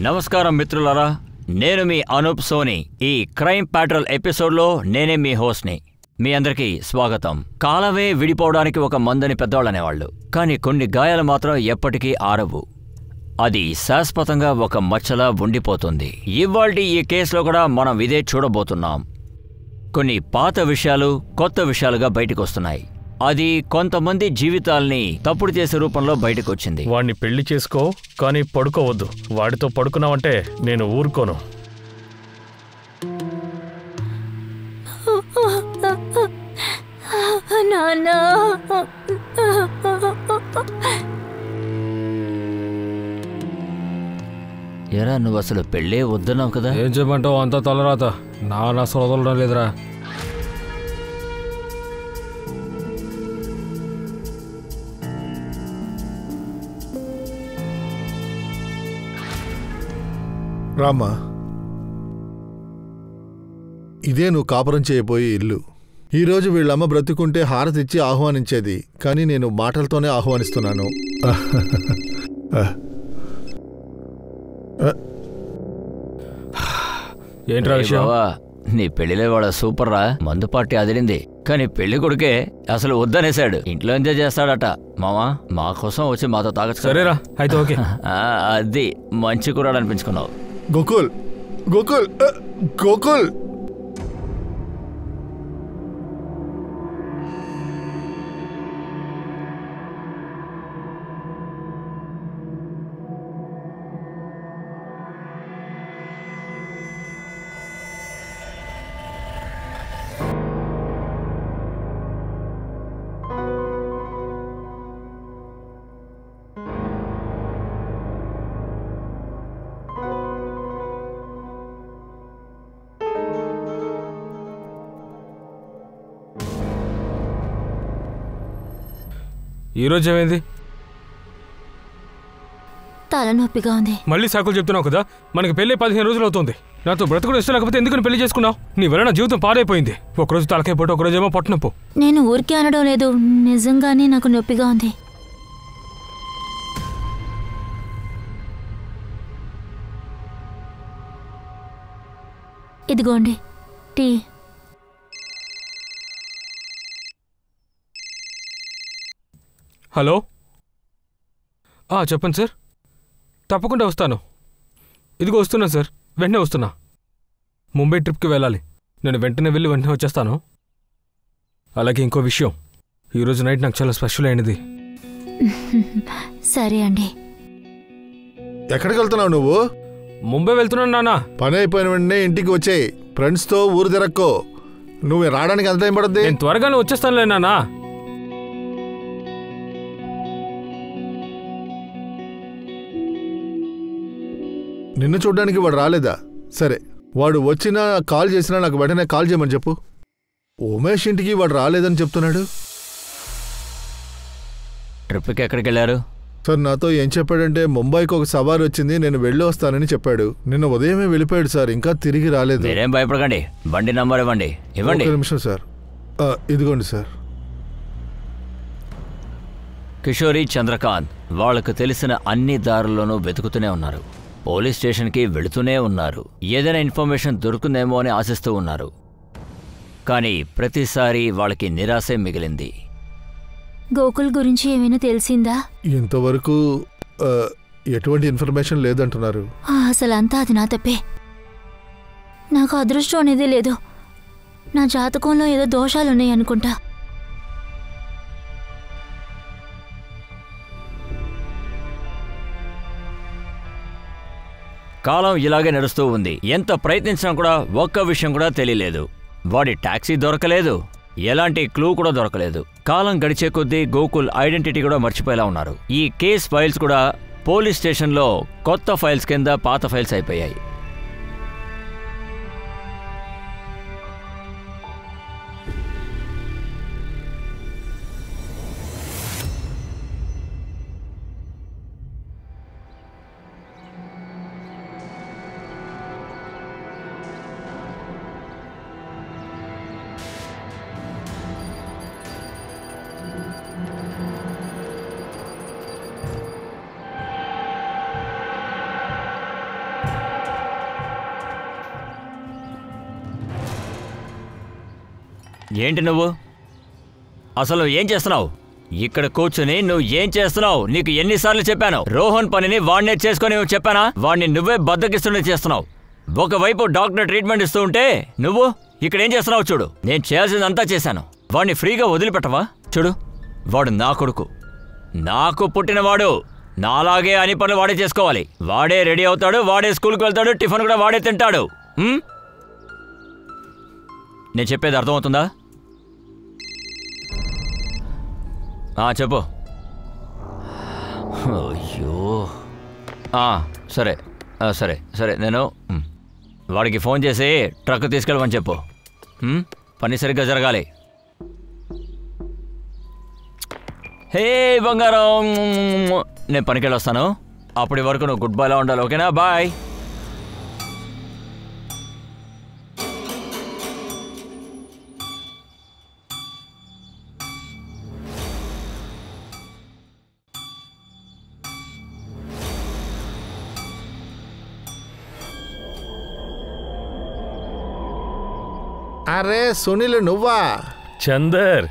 నమస్కారం మిత్రులారా, నేను మీ అనూప్ సోని. ఈ క్రైమ్ ప్యాట్రోల్ ఎపిసోడ్లో నేనే మీ హోస్ట్ని. మీ అందరికీ స్వాగతం. కాలమే విడిపోవడానికి ఒక మందని పెద్దవాళ్ళు అనేవాళ్ళు, కానీ కొన్ని గాయాలు మాత్రం ఎప్పటికీ ఆరవు. అది శాశ్వతంగా ఒక మచ్చలా ఉండిపోతుంది. ఇవాల్టి ఈ కేసులో కూడా మనం ఇదే చూడబోతున్నాం. కొన్ని పాత విషయాలు కొత్త విషయాలుగా బయటకొస్తున్నాయి. అది కొంతమంది జీవితాల్ని తప్పుడు చేసే రూపంలో బయటకొచ్చింది. వాడిని పెళ్లి చేసుకో, కానీ పడుకోవద్దు. వాడితో పడుకున్నావంటే నేను ఊరుకోను. ఎరా, నువ్వు అసలు పెళ్ళే వద్దన్నావు కదా? ఏం చేయమంటావు? అంతా తలరాత. నాన్న అసలు వదలడం లేదురా. రామ్మా, ఇదే నువ్వు కాపురం చేయబోయే ఇల్లు. ఈరోజు వీళ్ళమ్మ బ్రతుకుంటే హారతిచ్చి ఆహ్వానించేది, కానీ నేను మాటలతోనే ఆహ్వానిస్తున్నాను. ఏంట్రా విషయం? నీ పెళ్లిలో వాడు సూపర్ రా. మందు పార్టీ అదిరింది, కానీ పెళ్లి కొడుకే అసలు వద్దనేశాడు. ఇంట్లో ఎంజాయ్ చేస్తాడట. మామా, మా కోసం వచ్చి మాతో తాగచ్చు. సరేరా, అయితే ఓకే. అది మంచి కుర్రాడు అనిపించుకున్నావు. గోకుల్, గోకుల్, గోకుల్. ఈరోజు ఏమైంది? తలనొప్పిగా ఉంది. మళ్ళీ సాకులు చెప్తున్నావు కదా. మనకి పెళ్ళి 15 రోజులు అవుతుంది. నాతో బ్రతకడం ఇష్టం లేకపోతే ఎందుకని పెళ్లి చేసుకున్నావు? నీ వల్ల నా జీవితం పాడైపోయింది. ఒకరోజు తలకాయ పోటు, ఒకరోజేమో పొట్టనొప్పు. నేను ఊరికే అనడం లేదు, నిజంగానే నాకు నొప్పిగా ఉంది. ఇదిగోండి టీ. హలో, చెప్పండి సార్. తప్పకుండా వస్తాను. ఇదిగో వస్తున్నా సార్, వెంటనే వస్తున్నా. ముంబై ట్రిప్కి వెళ్ళాలి. నేను వెంటనే వెళ్ళి వెంటనే వచ్చేస్తాను. అలాగే ఇంకో విషయం, ఈరోజు నైట్ నాకు చాలా స్పెషల్ అయినది. సరే అండి. ఎక్కడికి వెళ్తున్నావు నువ్వు? ముంబై వెళ్తున్నాను నాన్న. పని అయిపోయిన వెంటనే ఇంటికి వచ్చేయి. ఫ్రెండ్స్తో ఊరు తిరక్కో. నువ్వు రావడానికి ఎంత టైం పడుతుంది? నేను త్వరగానే వచ్చేస్తానులే నాన్న. నిన్ను చూడ్డానికి వాడు రాలేదా? సరే, వాడు వచ్చినా కాల్ చేసినా నాకు వెంటనే కాల్ చేయమని చెప్పు. ఉమేష్ ఇంటికి వాడు రాలేదని చెప్తున్నాడు. ట్రిప్కి ఎక్కడికి వెళ్ళారు? సార్, నాతో ఏం చెప్పాడంటే ముంబైకి ఒక సవారి వచ్చింది, నేను వెళ్ళి వస్తానని చెప్పాడు. నిన్న ఉదయమే వెళ్ళిపోయాడు సార్, ఇంకా తిరిగి రాలేదు. మీరేం భయపడకండి, బండి నంబర్ ఇవ్వండి. ఒక నిమిషం సార్. ఇదిగోండి సార్. కిషోరి, చంద్రకాంత్ వాళ్ళకు తెలిసిన అన్ని దారుల్లోనూ వెతుకుతూనే ఉన్నారు. పోలీస్ స్టేషన్కి వెళుతూనే ఉన్నారు. ఏదైనా ఇన్ఫర్మేషన్ దొరుకుతుందేమో అని ఆశిస్తూ ఉన్నారు. కానీ ప్రతిసారి వాళ్ళకి నిరాశే మిగిలింది. గోకుల్ గురించి ఏమైనా తెలిసిందా? ఇంతవరకు ఎటువంటి ఇన్ఫర్మేషన్ లేదంటున్నారు. అసలంతా అది నా తప్పే. నాకు అదృష్టం అనేది లేదు. నా జాతకంలో ఏదో దోషాలున్నాయి అనుకుంటా. కాలం ఇలాగే నడుస్తూ ఉంది. ఎంత ప్రయత్నించినా కూడా ఒక్క విషయం కూడా తెలియలేదు. వాడి టాక్సీ దొరకలేదు, ఎలాంటి క్లూ కూడా దొరకలేదు. కాలం గడిచే కొద్దీ గోకుల్ ఐడెంటిటీ కూడా మర్చిపోయేలా ఉన్నారు. ఈ కేస్ ఫైల్స్ కూడా పోలీస్ స్టేషన్లో కొత్త ఫైల్స్ కింద పాత ఫైల్స్ అయిపోయాయి. ఏంటి నువ్వు అసలు ఏం చేస్తున్నావు? ఇక్కడ కూర్చుని నువ్వు ఏం చేస్తున్నావు? నీకు ఎన్నిసార్లు చెప్పాను? రోహన్ పనిని వాడినే చేసుకొని చెప్పానా? వాడిని నువ్వే బద్దకిస్తూనే చేస్తున్నావు. ఒకవైపు డాక్టర్ ట్రీట్మెంట్ ఇస్తూ ఉంటే నువ్వు ఇక్కడ ఏం చేస్తున్నావు చూడు. నేను చేయాల్సిందంతా చేశాను. వాడిని ఫ్రీగా వదిలిపెట్టవా? చూడు, వాడు నా కొడుకు, నాకు పుట్టినవాడు. నాలాగే అన్ని పనులు వాడే చేసుకోవాలి. వాడే రెడీ అవుతాడు, వాడే స్కూల్కి వెళ్తాడు, టిఫిన్ కూడా వాడే తింటాడు. నేను చెప్పేది అర్థమవుతుందా? చెప్పు. అయ్యో, సరే సరే సరే, నేను వాడికి ఫోన్ చేసి ట్రక్ తీసుకెళ్ళమని చెప్పు. పని సరిగ్గా జరగాలి. హే బంగారం, నేను పనికి వెళ్ళొస్తాను. అప్పటి వరకు నువ్వు గుడ్ బైలా ఉండాలి, ఓకేనా? బాయ్. అరే సునీల్, నువ్వా? చందర్,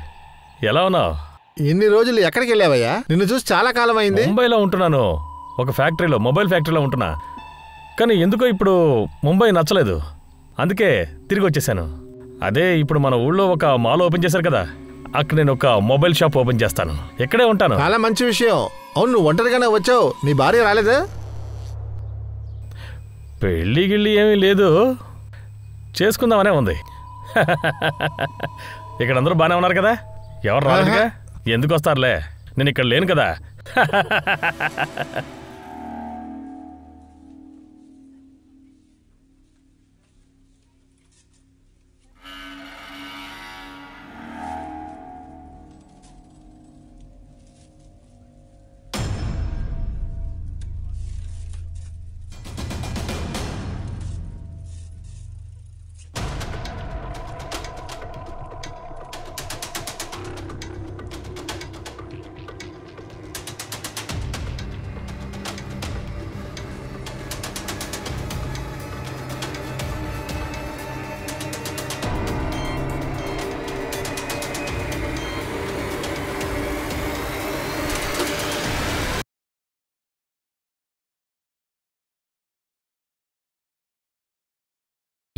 ఎలా ఉన్నావు? ఇన్ని రోజులు ఎక్కడికి వెళ్ళావయ్యా? నిన్ను చూసి చాలా కాలం అయింది. ముంబైలో ఉంటున్నాను, ఒక ఫ్యాక్టరీలో, మొబైల్ ఫ్యాక్టరీలో ఉంటున్నా. కానీ ఎందుకో ఇప్పుడు ముంబై నచ్చలేదు, అందుకే తిరిగి వచ్చేసాను. అదే ఇప్పుడు మన ఊళ్ళో ఒక మాల్ ఓపెన్ చేశారు కదా, అక్కడ నేను ఒక మొబైల్ షాప్ ఓపెన్ చేస్తాను. ఇక్కడే ఉంటాను. చాలా మంచి విషయం. అవును, నువ్వు ఒంటరిగానే వచ్చావు, నీ భార్య రాలేదా? పెళ్ళి గిళ్ళి ఏమీ లేదు, చేసుకుందామనే ఉంది. ఇక్కడ అందరూ బాగానే ఉన్నారు కదా? ఎవరు రాలేదుగా? ఎందుకు వస్తారులే, నేను ఇక్కడ లేను కదా.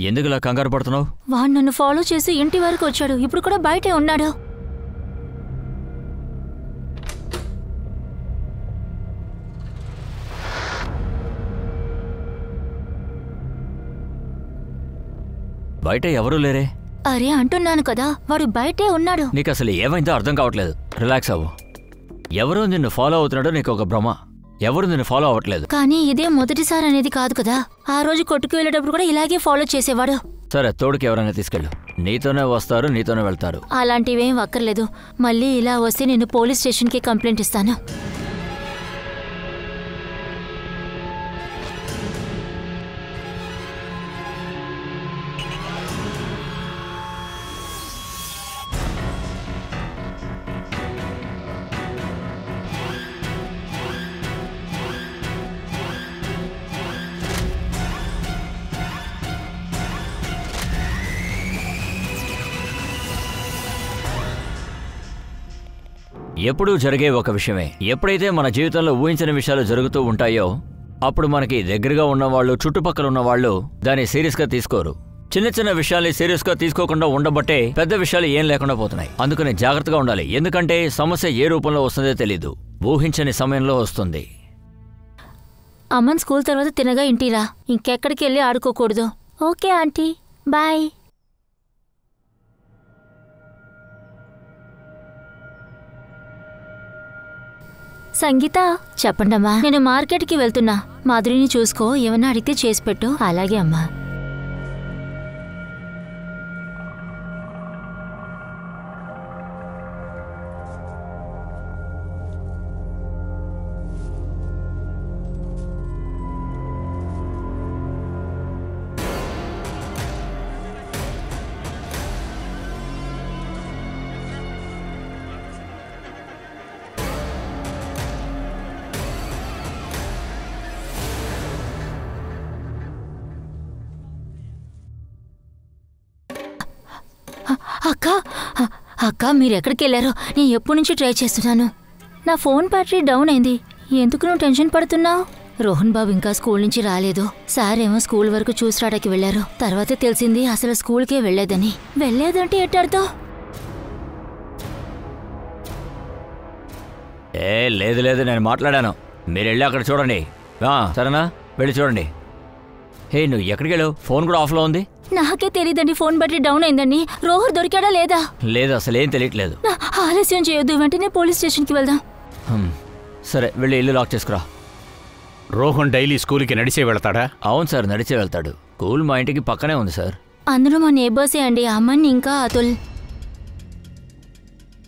ఎందుకు ఇలా కంగారు పడుతున్నావు? వాడు నన్ను ఫాలో చేసి ఇంటి వరకు వచ్చాడు, ఇప్పుడు కూడా బయటే ఉన్నాడు. బయట ఎవరూ లేరే? అరే అంటున్నాను కదా, వాడు బయటే ఉన్నాడు. నీకు అసలు ఏమైందో అర్థం కావట్లేదు. రిలాక్స్ అవ్వు. ఎవరో నిన్ను ఫాలో అవుతున్నాడో నీకు ఒక భ్రమ. ఎవరు నిన్ను ఫాలో అవ్వట్లేదు. కానీ ఇదే మొదటిసారి అనేది కాదు కదా. ఆ రోజు కొట్టుకు వెళ్ళేటప్పుడు కూడా ఇలాగే ఫాలో చేసేవాడు. సరే, తోడుకి ఎవరైనా తీసుకెళ్ళు. నీతోనే వస్తారు, నీతోనే వెళ్తారు. అలాంటివేం అక్కర్లేదు. మళ్ళీ ఇలా వస్తే నేను పోలీస్ స్టేషన్కి కంప్లైంట్ ఇస్తాను. ఎప్పుడూ జరిగే ఒక విషయమే. ఎప్పుడైతే మన జీవితంలో ఊహించిన విషయాలు జరుగుతూ ఉంటాయో అప్పుడు మనకి దగ్గరగా ఉన్నవాళ్ళు, చుట్టుపక్కల ఉన్నవాళ్ళు దాన్ని సీరియస్గా తీసుకోరు. చిన్న చిన్న విషయాల్ని సీరియస్గా తీసుకోకుండా ఉండబట్టే పెద్ద విషయాలు ఏం లేకుండా పోతున్నాయి. అందుకని జాగ్రత్తగా ఉండాలి. ఎందుకంటే సమస్య ఏ రూపంలో వస్తుందో తెలీదు, ఊహించని సమయంలో వస్తుంది. అమ్మన్ స్కూల్ తర్వాత తినగా ఇంటిరా, ఇంకెక్కడికి వెళ్ళి ఆడుకోకూడదు. Okay aunty, bye. సంగీత, చెప్పండమ్మా. నేను మార్కెట్కి వెళ్తున్నా. మాధురిని చూసుకో, ఏమన్నా అడిగితే చేసి పెట్టు. అలాగే అమ్మా. అక్క, అక్క మీరు ఎక్కడికి వెళ్ళారో నేను ఎప్పటి నుంచి ట్రై చేస్తున్నాను. నా ఫోన్ బ్యాటరీ డౌన్ అయింది. ఎందుకు నువ్వు టెన్షన్ పడుతున్నావు? రోహన్ బాబు ఇంకా స్కూల్ నుంచి రాలేదు. సార్ ఏమో స్కూల్ వరకు చూసి రావడానికి వెళ్లారు. తర్వాతే తెలిసింది అసలు స్కూల్కే వెళ్లేదని. వెళ్లేదంటే ఎట్టర్థం? లేదు లేదు, నేను మాట్లాడాను. మీరు వెళ్ళి అక్కడ చూడండి. సరేనా, వెళ్ళి చూడండి. హే, నువ్వు ఎక్కడికి వెళ్ళావు? ఫోన్ కూడా ఆఫ్లో ఉంది. నాకే తెలియదండి ఫోన్ బ్యాటరీ డౌన్ అయిందని. రోహన్ దొరికాడా లేదా? లేదు, అసలు ఏం తెలియట్లేదు. ఆలస్యం చేయొద్దు, వెంటనే పోలీస్ స్టేషన్కి వెళ్దాం. సరే, వెళ్ళి ఇల్లు లాక్ చేసుకురా. రోహన్ డైలీ స్కూల్కి నడిచే వెళ్తాడా? అవును సార్, నడిచే వెళ్తాడు. స్కూల్ మా ఇంటికి పక్కనే ఉంది సార్. అందరూ మా నేబర్సే అండి. అమ్మని ఇంకా అతుల్.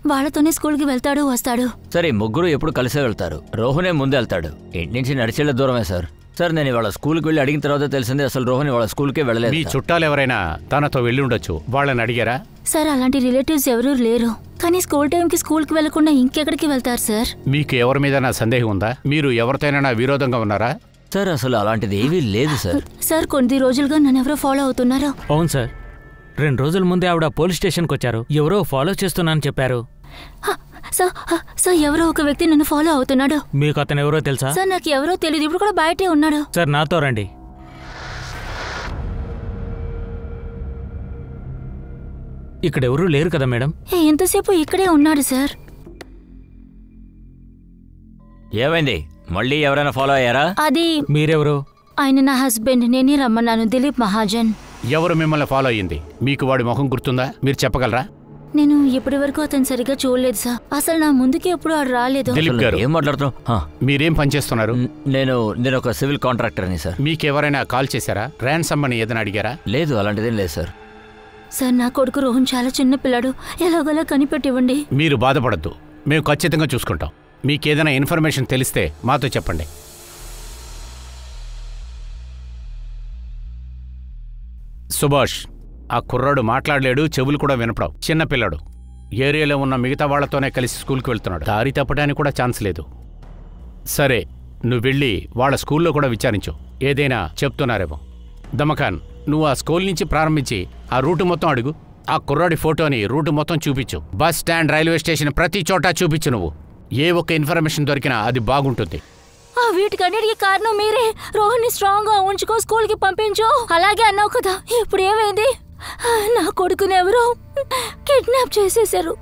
వాళ్ళతోనే స్కూల్కి వెళ్తాడు వస్తాడు. సరే, ముగ్గురు ఎప్పుడు కలిసే వెళ్తారు. రోహనే ముందు వెళ్తాడు. ఇంటి నుంచి నడిచేళ్ళ దూరమే సార్. సార్, నేను ఇవాళ స్కూల్కి వెళ్ళి అడిగిన తర్వాత తెలిసింది అసలు రోహన్ ఇవాళ స్కూల్కే వెళ్ళలేదు. మీ చుట్టాలు ఎవరైనా తనతో వెళ్ళి ఉండొచ్చు, వాళ్ళని అడిగారా? సార్, అలాంటి రిలేటివ్స్ ఎవరూ లేరు. కానీ స్కూల్ టైంకి స్కూల్కి వెళ్లకుండా ఇంకెక్కడికి వెళ్తారు సార్? మీకు ఎవరి మీద సందేహం ఉందా? మీరు ఎవరితోనైనా విరోధంగా ఉన్నారా? సార్, అసలు అలాంటిది ఏమీ లేదు సార్. సార్, కొన్ని రోజులుగా నన్ను ఎవరో ఫాలో అవుతున్నారు. అవును సార్, 2 రోజుల ముందే ఆవిడ పోలీస్ స్టేషన్కి వచ్చారు. ఎవరో ఫాలో చేస్తున్నానని చెప్పారు. సార్, ఎవరో ఒక వ్యక్తి నన్ను ఫాలో అవుతున్నాడు. మీకు అతను ఎవరో తెలుసా? సార్, నాకు ఎవరో తెలియదు. ఇప్పుడు కూడా బయటే ఉన్నాడు. సార్, నాతో రండి. ఇక్కడ ఎవరూ లేరు కదా మేడం? ఎంతసేపు ఇక్కడే ఉన్నాడు సార్. ఏమైంది? మళ్ళీ ఎవరైనా ఫాలో అయ్యారా? అది మీరెవరు? ఆయన నా హస్బెండ్. నేనే రమ్మన్నాను, దిలీప్ మహాజన్. ఎవరు మిమ్మల్ని ఫాలో అయ్యింది? మీకు వాడి ముఖం గుర్తుందా? మీరు చెప్పగలరా? నేను ఇప్పటి వరకు అతను సరిగ్గా చూడలేదు సార్. అసలు నా ముందుకి ఎప్పుడు ఆడు రాలేదు. దిలీప్ గారు, ఏం మాట్లాడుతున్నావు? మీరేం పనిచేస్తున్నారు? నేను ఒక సివిల్ కాంట్రాక్టర్ని సార్. మీకెవరైనా కాల్ చేశారా? ర్యాన్సమ్ అని ఏదైనా అడిగారా? లేదు, అలాంటిదేం లేదు సార్. సార్, నా కొడుకు రోహన్ చాలా చిన్న పిల్లాడు. ఎలాగోలా కనిపెట్టివ్వండి. మీరు బాధపడద్దు, మేము ఖచ్చితంగా చూసుకుంటాం. మీకేదైనా ఇన్ఫర్మేషన్ తెలిస్తే మాతో చెప్పండి. సుభాష్, ఆ కుర్రాడు మాట్లాడలేడు, చెవులు కూడా వినపడవు. చిన్నపిల్లాడు. ఏరియాలో ఉన్న మిగతా వాళ్లతోనే కలిసి స్కూల్కి వెళ్తున్నాడు. దారి తప్పడానికి కూడా ఛాన్స్ లేదు. సరే, నువ్వు వెళ్ళి వాళ్ళ స్కూల్లో కూడా విచారించు, ఏదైనా చెప్తున్నారేమో. దమఖాన్, నువ్వు ఆ స్కూల్ నుంచి ప్రారంభించి ఆ రూటు మొత్తం అడుగు. ఆ కుర్రాడి ఫోటోని రూటు మొత్తం చూపించు. బస్ స్టాండ్, రైల్వే స్టేషన్ ప్రతి చోట చూపించు. నువ్వు ఏ ఒక్క ఇన్ఫర్మేషన్ దొరికినా అది బాగుంటుంది. వీటికన్నిటికీ కారణం మీరే. రోహన్ ని స్ట్రాంగ్ గా ఉంచుకో, స్కూల్ కి పంపించు అలాగే అన్నావు కదా. ఇప్పుడు ఏమైంది? నా కొడుకుని ఎవరో కిడ్నాప్ చేసేశారు.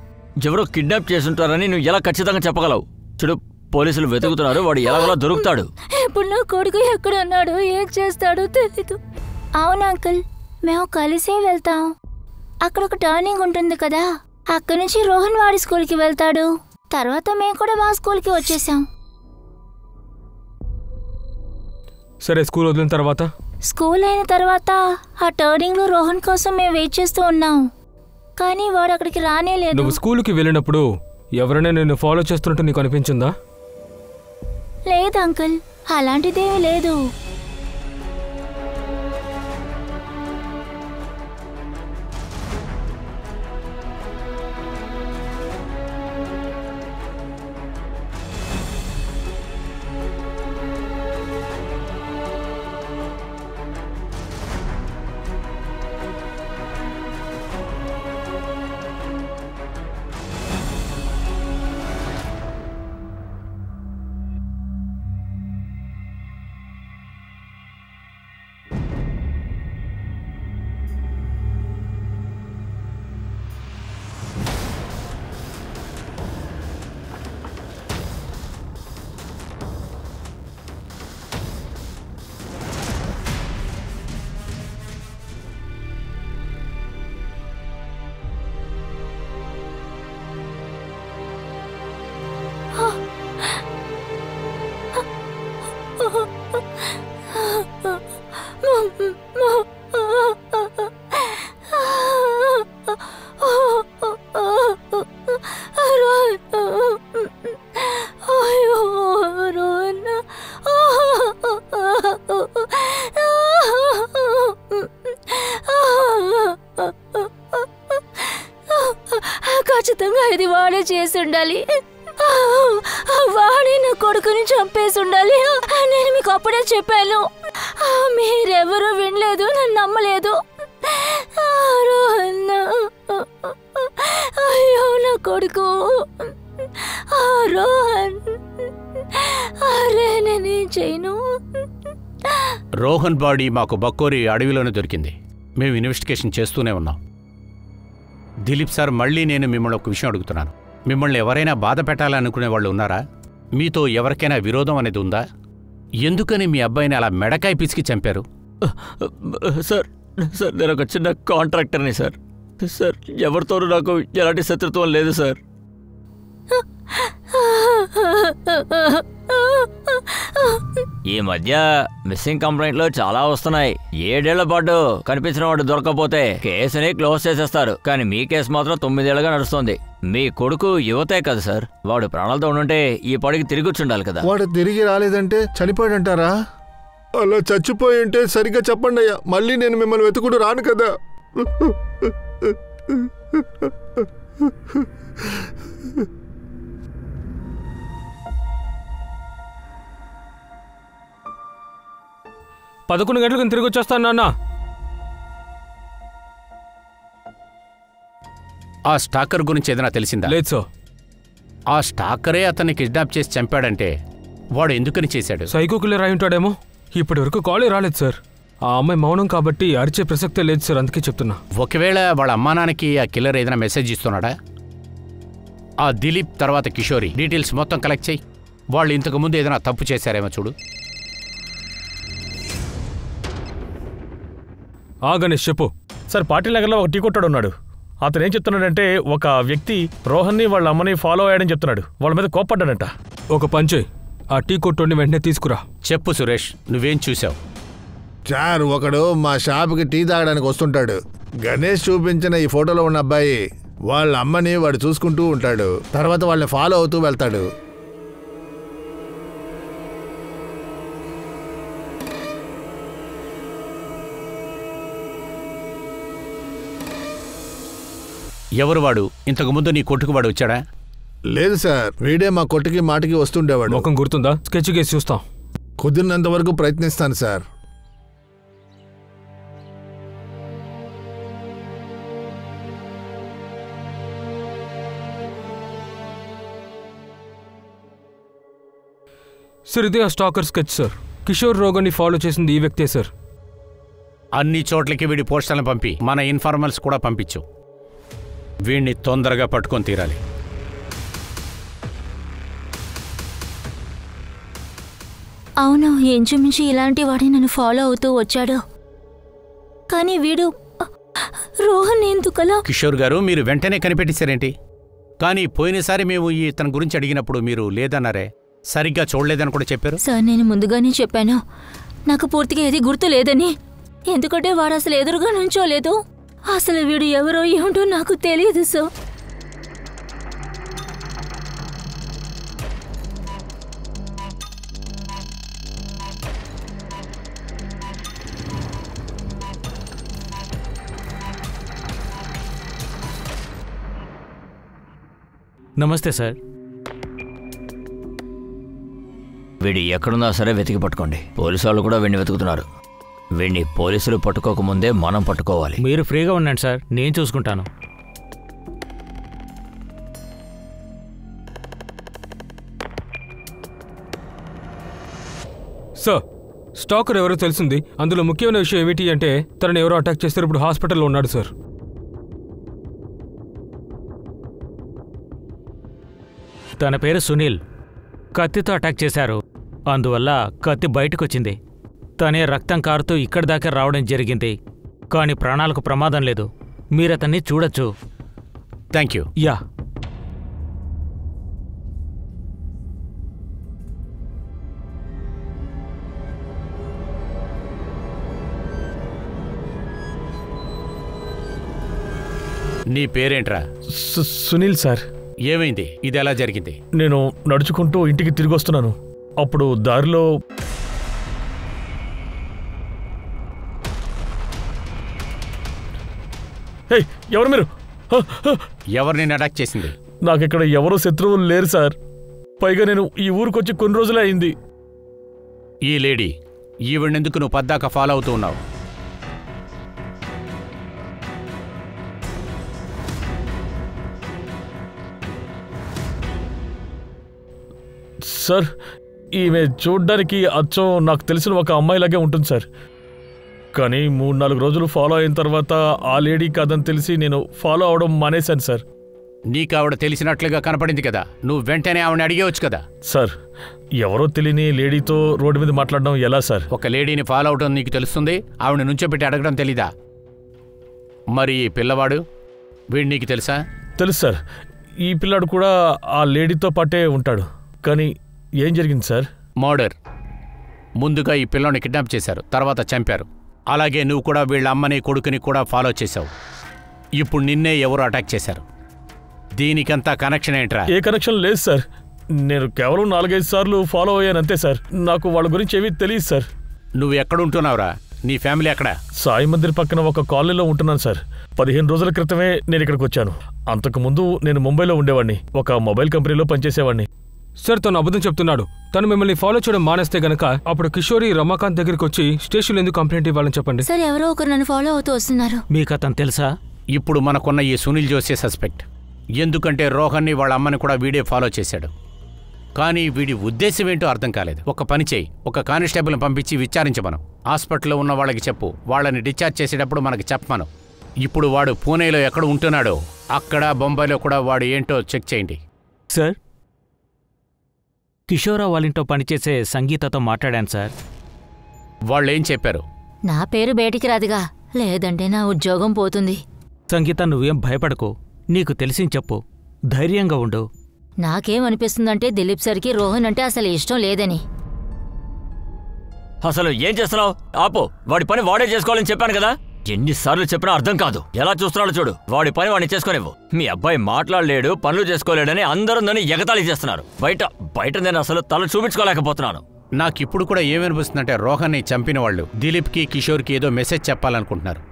ఎవరో కిడ్నాప్ చేసుంటారని నువ్వు ఎలా ఖచ్చితంగా చెప్పగలవు? చూడు, పోలీసులు వెతుకుతున్నారు, వాడు ఎలాగోలా దొరుకుతాడు. ఇప్పుడు నా కొడుకు ఎక్కడ ఉన్నాడు, ఏం చేస్తాడో తెలీదు. అవును అంకుల్, మేము కలిసే వెళ్తాం. అక్కడ ఒక టర్నింగ్ ఉంటుంది కదా, అక్కడి నుంచి రోహన్ వాడి స్కూల్కి వెళ్తాడు. తర్వాత మేము కూడా మా స్కూల్కి వచ్చేసాం. సరే, స్కూల్ వదిలిన తర్వాత? స్కూల్ అయిన తర్వాత ఆ టర్నింగ్లో రోహన్ కోసం మేము వెయిట్ చేస్తూ ఉన్నాం. కానీ వాడు అక్కడికి రానేలేదు. నువ్వు స్కూల్కి వెళ్ళినప్పుడు ఎవరైనా నిన్ను ఫాలో చేస్తున్నట్టు నీకు అనిపించిందా? లేదు అంకుల్, అలాంటిదేమీ లేదు. ఖచ్చితంగా ఇది వాడే చేసి ఉండాలి. వాడే నా కొడుకుని చంపేసి ఉండాలి. నేను మీకు అప్పుడే చెప్పాను, మీరెవరూ వినలేదు, నన్ను నమ్మలేదు. అయ్యో నా కొడుకు రోహన్, అరే నేనేం చేయను. రోహన్ బాడీ మాకు బక్కోరి అడవిలోనే దొరికింది. మేము ఇన్వెస్టిగేషన్ చేస్తూనే ఉన్నాం. దిలీప్ సార్, మళ్ళీ నేను మిమ్మల్ని ఒక విషయం అడుగుతున్నాను. మిమ్మల్ని ఎవరైనా బాధ పెట్టాలనుకునే వాళ్ళు ఉన్నారా? మీతో ఎవరికైనా విరోధం అనేది ఉందా? ఎందుకని మీ అబ్బాయిని అలా మెడకాయ పిసికి చంపారు? సార్ సార్ నేను ఒక చిన్న కాంట్రాక్టర్ని సార్. సార్ ఎవరితోనూ నాకు ఎలాంటి శత్రుత్వం లేదు సార్. ఈ మధ్య మిస్సింగ్ కంప్లైంట్లు చాలా వస్తున్నాయి. 7 ఏళ్ల పాటు కనిపించిన వాడు దొరకకపోతే కేసుని క్లోజ్ చేసేస్తారు. కానీ మీ కేసు మాత్రం 9 ఏళ్లుగా నడుస్తుంది. మీ కొడుకు యువతే కదా సార్, వాడు ప్రాణాలతో ఉండుంటే ఈ పడికి తిరిగి వచ్చుండాలి కదా. వాడు తిరిగి రాలేదంటే చనిపోయాడంటారా? అలా చచ్చిపోయి ఉంటే సరిగ్గా చెప్పండి అయ్యా, మళ్ళీ నేను మిమ్మల్ని వెతుకుడు రాను కదా. పదకొండు గంటలకు తిరిగి వచ్చేస్తాను నాన్న. ఆ స్టాకర్ గురించి ఏదైనా తెలిసిందా? లేదు సార్. ఆ స్టాకరే అతన్ని కిడ్నాప్ చేసి చంపాడంటే వాడు ఎందుకని చేశాడు? సైకో కిల్లర్ అయి ఉంటాడేమో. ఇప్పటి వరకు కాలే రాలేదు సార్. ఆ అమ్మాయి మౌనం కాబట్టి అరిచే ప్రసక్తే లేదు సార్, అందుకే చెప్తున్నా. ఒకవేళ వాళ్ళ అమ్మానాన్నకి ఆ కిల్లర్ ఏదైనా మెసేజ్ ఇస్తున్నాడా? ఆ దిలీప్ తర్వాత కిషోరి డీటెయిల్స్ మొత్తం కలెక్ట్ చేయి. వాళ్ళు ఇంతకుముందు ఏదైనా తప్పు చేశారేమో చూడు. గణేష్ చెప్పు. సార్, పాటిల్ నగర్లో ఒక టీ కొట్టాడు ఉన్నాడు. అతను ఏం చెప్తున్నాడంటే ఒక వ్యక్తి రోహన్ని వాళ్ళ అమ్మని ఫాలో అయ్యాడని చెప్తున్నాడు. వాళ్ళ మీద కోప్పడ్డాడంట. ఒక పంచే, ఆ టీ కొట్టోడిని వెంటనే తీసుకురా. చెప్పు సురేష్, నువ్వేం చూసావు? సార్, ఒకడు మా షాప్కి టీ తాగడానికి వస్తుంటాడు. గణేష్ చూపించిన ఈ ఫోటోలో ఉన్న అబ్బాయి వాళ్ళ అమ్మని వాడు చూసుకుంటూ ఉంటాడు. తర్వాత వాళ్ళని ఫాలో అవుతూ వెళ్తాడు. ఎవరు వాడు? ఇంతకుముందు నీ కొట్టుకు వాడు వచ్చాడా? లేదు సార్, వీడే మా కొట్టుకి మాటికి వస్తుండేవాడు. ముఖం గుర్తుందా? స్కెచ్ గేసి చూస్తాం. కుదిరినంత వరకు ప్రయత్నిస్తాను సార్. సార్, ఇదే ఆ స్టాకర్ స్కెచ్ సార్. కిషోర్ రోగన్ని ఫాలో చేసింది ఈ వ్యక్తే సార్. అన్ని చోట్లకి వీడి పోస్టర్లను పంపి మన ఇన్ఫార్మల్స్ కూడా పంపించు. వీడిని తొందరగా పట్టుకొని తీరాలి. అవును, ఇంచుమించు ఇలాంటి వాడే నన్ను ఫాలో అవుతూ వచ్చాడు. కానీ వీడు రోహన్ ఎందుకలా? కిషోర్ గారు, మీరు వెంటనే కనిపెట్టేశారేంటి? కానీ పోయినసారి మేము ఇతని గురించి అడిగినప్పుడు మీరు లేదన్నారే, సరిగ్గా చూడలేదని కూడా చెప్పారు. సార్, నేను ముందుగానే చెప్పాను నాకు పూర్తిగా ఏది గుర్తు లేదని. ఎందుకంటే వాడు అసలు ఎదురుగా నుంచోలేదు. అసలు వీడు ఎవరో ఏమిటో నాకు తెలియదు సార్. నమస్తే సార్. వీడు ఎక్కడున్నా సరే వెతికి పట్టుకోండి. పోలీసు వాళ్ళు కూడా వీడిని వెతుకుతున్నారు. వీడిని పోలీసులు పట్టుకోకముందే మనం పట్టుకోవాలి. మీరు ఫ్రీగా ఉండండి సార్, నేను చూసుకుంటాను. సార్, స్టాకర్ ఎవరో తెలిసింది. అందులో ముఖ్యమైన విషయం ఏమిటి అంటే తనని ఎవరో అటాక్ చేస్తారు. ఇప్పుడు హాస్పిటల్లో ఉన్నాడు సార్. తన పేరు సునీల్. కత్తితో అటాక్ చేశారు. అందువల్ల కత్తి బయటకొచ్చింది. తనే రక్తం కారుతూ ఇక్కడి దాకా రావడం జరిగింది. కానీ ప్రాణాలకు ప్రమాదం లేదు. మీరతన్ని చూడొచ్చు. Thank you. యా. నీ పేరేంట్రా? సునీల్ సార్. ఏమైంది? ఇది ఎలా జరిగింది? నేను నడుచుకుంటూ ఇంటికి తిరిగి వస్తున్నాను. అప్పుడు దారిలో ఎవరు మీరు? ఎవరిని అటాక్ చేసింది? నాకిక్కడ ఎవరో శత్రువులు లేరు సార్. పైగా నేను ఈ ఊరికొచ్చి కొన్ని రోజులే అయింది. ఈ లేడీ, ఈవిడెందుకు నువ్వు పద్దాక ఫాలో అవుతూ ఉన్నావు? సార్ ఈమె చూడ్డానికి అచ్చం నాకు తెలిసిన ఒక అమ్మాయిలాగే ఉంటుంది సార్. కానీ 3-4 రోజులు ఫాలో అయిన తర్వాత ఆ లేడీ కాదని తెలిసి నేను ఫాలో అవడం మానేశాను సార్. నీకు ఆవిడ తెలిసినట్లుగా కనపడింది కదా, నువ్వు వెంటనే ఆవిడని అడిగేవచ్చు కదా. సార్ ఎవరో తెలియని లేడీతో రోడ్డు మీద మాట్లాడడం ఎలా సార్? ఒక లేడీని ఫాలో అవడం నీకు తెలుస్తుంది, ఆవిడ నుంచోబెట్టి అడగడం తెలీదా? మరి ఈ పిల్లవాడు వీడు నీకు తెలుసా? తెలుసు సార్. ఈ పిల్లాడు కూడా ఆ లేడీతో పాటే ఉంటాడు. కానీ ఏం జరిగింది సార్? మర్డర్. ముందుగా ఈ పిల్లని కిడ్నాప్ చేశారు, తర్వాత చంపారు. అలాగే నువ్వు కూడా వీళ్ళ అమ్మని కొడుకుని కూడా ఫాలో చేశావు. ఇప్పుడు నిన్నే ఎవరు అటాక్ చేశారు? దీనికంతా కనెక్షన్ ఏంట్రా? ఏ కనెక్షన్ లేదు సార్. నేను కేవలం 4-5 సార్లు ఫాలో అయ్యాను అంతే సార్. నాకు వాళ్ళ గురించి ఏమీ తెలియదు సార్. నువ్వు ఎక్కడుంటున్నావురా? నీ ఫ్యామిలీ ఎక్కడ? సాయి మందిర్ పక్కన ఒక కాలనీలో ఉంటున్నాను సార్. 15 రోజుల క్రితమే నేను ఇక్కడికి వచ్చాను. అంతకుముందు నేను ముంబైలో ఉండేవాడిని, ఒక మొబైల్ కంపెనీలో పనిచేసేవాడిని. సార్ తను అబద్ధం చెప్తున్నాడు. తను మిమ్మల్ని ఫాలో చేయడం మానేస్తే గనక అప్పుడు కిషోరి రమాకాంత్ దగ్గరికి వచ్చి స్టేషన్లో ఎందుకు కంప్లైంట్ ఇవ్వాలని చెప్పండి. సార్ ఎవరో ఒకరు నన్ను ఫాలో అవుతూ వస్తున్నారు. మీకు అతను తెలుసా? ఇప్పుడు మనకున్న ఈ సునీల్ జోసే సస్పెక్ట్. ఎందుకంటే రోహన్ని వాళ్ళ అమ్మని కూడా వీడే ఫాలో చేశాడు. కానీ వీడి ఉద్దేశం ఏంటో అర్థం కాలేదు. ఒక పని చేయి, ఒక కానిస్టేబుల్ని పంపించి విచారించమను. హాస్పిటల్లో ఉన్న వాళ్ళకి చెప్పు, వాళ్ళని డిశ్చార్జ్ చేసేటప్పుడు మనకి చెప్పమను. ఇప్పుడు వాడు పూణేలో ఎక్కడ ఉంటున్నాడో అక్కడ, బొంబాయిలో కూడా వాడు ఏంటో చెక్ చేయండి. సార్ కిషోరా వాళ్ళింటో పనిచేసే సంగీతతో మాట్లాడాను సార్. వాళ్ళేం చెప్పారు? నా పేరు బయటికి రాదుగా, లేదంటే నా ఉద్యోగం పోతుంది. సంగీత నువ్వేం భయపడకు, నీకు తెలిసింది చెప్పు, ధైర్యంగా ఉండు. నాకేమనిపిస్తుందంటే దిలీప్ సార్కి రోహన్ అంటే అసలు ఇష్టం లేదని. అసలు ఏం చేస్తున్నావు? ఆపు. వాడి పని వాడే చేసుకోవాలని చెప్పాను కదా. ఎన్నిసార్లు చెప్పినా అర్థం కాదు. ఎలా చూస్తున్నాడు చూడు. వాడి పని వాడిని చేసుకోనివ్వు. మీ అబ్బాయి మాట్లాడలేడు, పనులు చేసుకోలేడని అందరూ నన్ను ఎగతాళి చేస్తున్నారు. బయట నేను అసలు తల చూపించుకోలేకపోతున్నాను. నాకిప్పుడు కూడా ఏమనిపిస్తుందంటే రోహన్ని చంపిన వాళ్ళు దిలీప్కి, కిషోర్కి ఏదో మెసేజ్ చెప్పాలనుకుంటున్నారు.